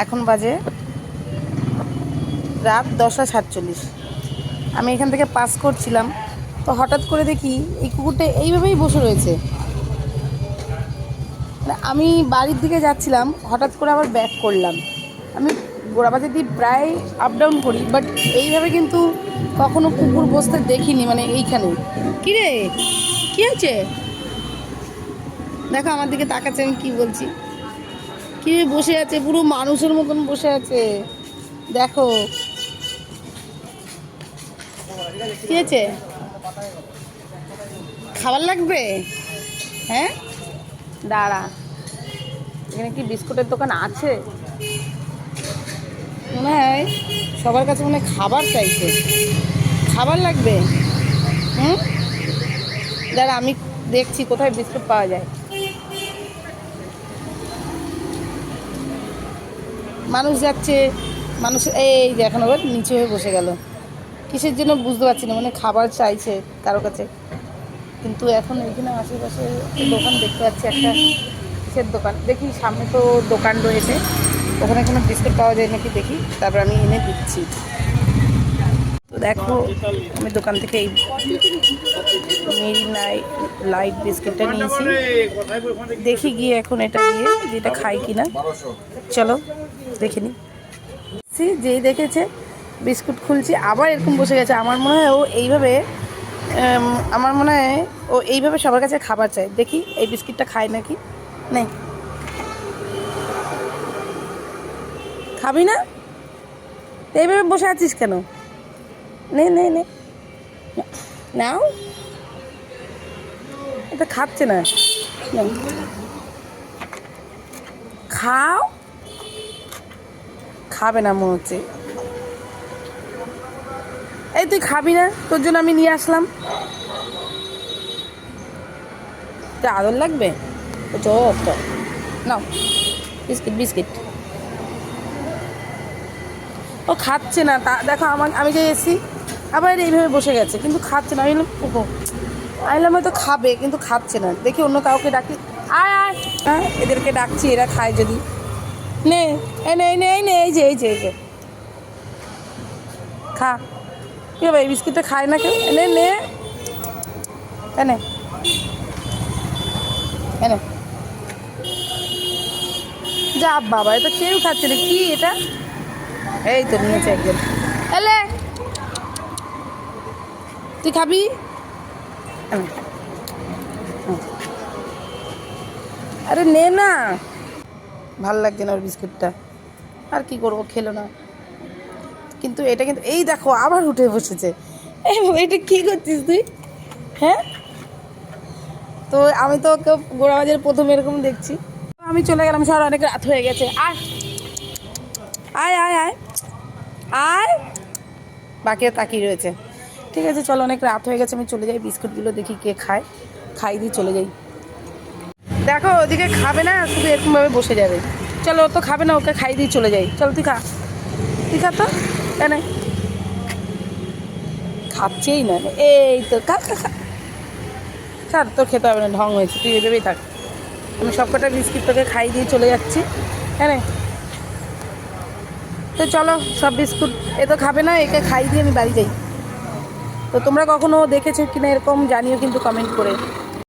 এখন বাজে রাত 10:47। আমি এখান থেকে পাস করছিলাম, তো হঠাৎ করে দেখি এই কুকুরটা এইভাবেই বসে রয়েছে। আমি বাড়ির দিকে যাচ্ছিলাম, হঠাৎ করে আবার ব্যাক করলাম। আমি গোড়াবাজার দিয়ে প্রায় আপ ডাউন করি, বাট এইভাবে কিন্তু কখনো কুকুর বসতে দেখিনি, মানে এইখানে। কী রে, কী হয়েছে? দেখো আমার দিকে তাকাচ্ছে, আমি কী বলছি। কী বসে আছে, পুরো মানুষের মতন বসে আছে। দেখো কী হয়েছে, খাবার লাগবে? হ্যাঁ দাঁড়া, এখানে কি বিস্কুটের দোকান আছে? মনে হয় সবার কাছে মনে হয় খাবার চাইছে। খাবার লাগবে? হুম, দাঁড়া আমি দেখছি কোথায় বিস্কুট পাওয়া যায়। মানুষ যাচ্ছে, মানুষ এই যে এখন আবার নিচে হয়ে বসে গেল। কিসের জন্য বুঝতে পারছি না, মানে খাবার চাইছে কারো কাছে। কিন্তু এখন এখানে আশেপাশে দোকান দেখতে পাচ্ছি, একটা কিসের দোকান দেখি, সামনে তো দোকান রয়েছে, ওখানে কোনো বিস্কুট পাওয়া যায় নাকি দেখি, তারপর আমি এনে দিচ্ছি। তো দেখো আমি দোকান থেকে এই মেরি লাইট বিস্কিটটা নিয়েছি, দেখি গিয়ে এখন এটা দিয়ে যেটা খাই কিনা। চলো দেখে নিই। যেই দেখেছে বিস্কুট খুলছি, আবার এরকম বসে গেছে। আমার মনে হয় ও এইভাবে আমার মনে হয় ও এইভাবে সবার কাছে খাবার চায়। দেখি এই বিস্কিটটা খায় নাকি। নেই, খাবি না? এইভাবে বসে আছিস কেন? নে নে নে, নাও। এটা খাচ্ছে না, খাও। খাবে না মনে হচ্ছে। এই তুই খাবি না, তোর জন্য আমি নিয়ে আসলাম। তোর আদর লাগবে? যত নাও বিস্কিট বিস্কিট। ও খাচ্ছে না, তা দেখো আমি যে এসছি আবার এইভাবে বসে গেছে, কিন্তু খাচ্ছে না। আমি আইলাম হয়তো খাবে, কিন্তু খাচ্ছে না। দেখি অন্য কাউকে ডাকি। আয় আয়, হ্যাঁ এদেরকে ডাকছি, এরা খায় যদি। নে এই নে এই নে এই নে, এই যে এই যে এই যে খা। কী হবে, এই বিস্কিটটা খায় না কেউ? নে নে এনে এনে, যা বাবা, এটা কেউ খাচ্ছে না। কি এটা? এই তো নিয়েছে একজন। এলে তুই খাবি? আরে নে না, ভাল লাগছে না ওর বিস্কুটটা। আর কি করবো, খেলো না। কিন্তু এটা কিন্তু এই দেখো আবার উঠে বসেছে। এটা কি করছিস তুই? হ্যাঁ, তো আমি তো ওকে গোড়াবাজার প্রথম এরকম দেখছি। আমি চলে গেলাম, সর অনেক রাত হয়ে গেছে। আয় আয় আয় আয় আয়, বাকিও তাকিয়ে রয়েছে। ঠিক আছে চলো, অনেক রাত হয়ে গেছে, আমি চলে যাই। বিস্কুটগুলো দেখি কে খায়, খাই দিয়ে চলে যাই। দেখো ওদিকে খাবে না, শুধু এরকমভাবে বসে যাবে। চলো, ও তো খাবে না, ওকে খাই দিয়ে চলে যাই। চল তুই খা, তুই খা তো। কেন খাচ্ছেই না? এই তো খা খা খা, স্যার তোর খেতে হবে না, ঢং হয়েছে, তুই এভাবেই থাক। আমি সবকটা বিস্কিট তোকে খাই দিয়ে চলে যাচ্ছি। হ্যাঁ, তো চলো সব বিস্কুট, এ তো খাবে না, একে খাই দিয়ে আমি বাড়ি যাই। তো তোমরা কখনো দেখেছো কিনা এরকম জানিও কিন্তু কমেন্ট করে।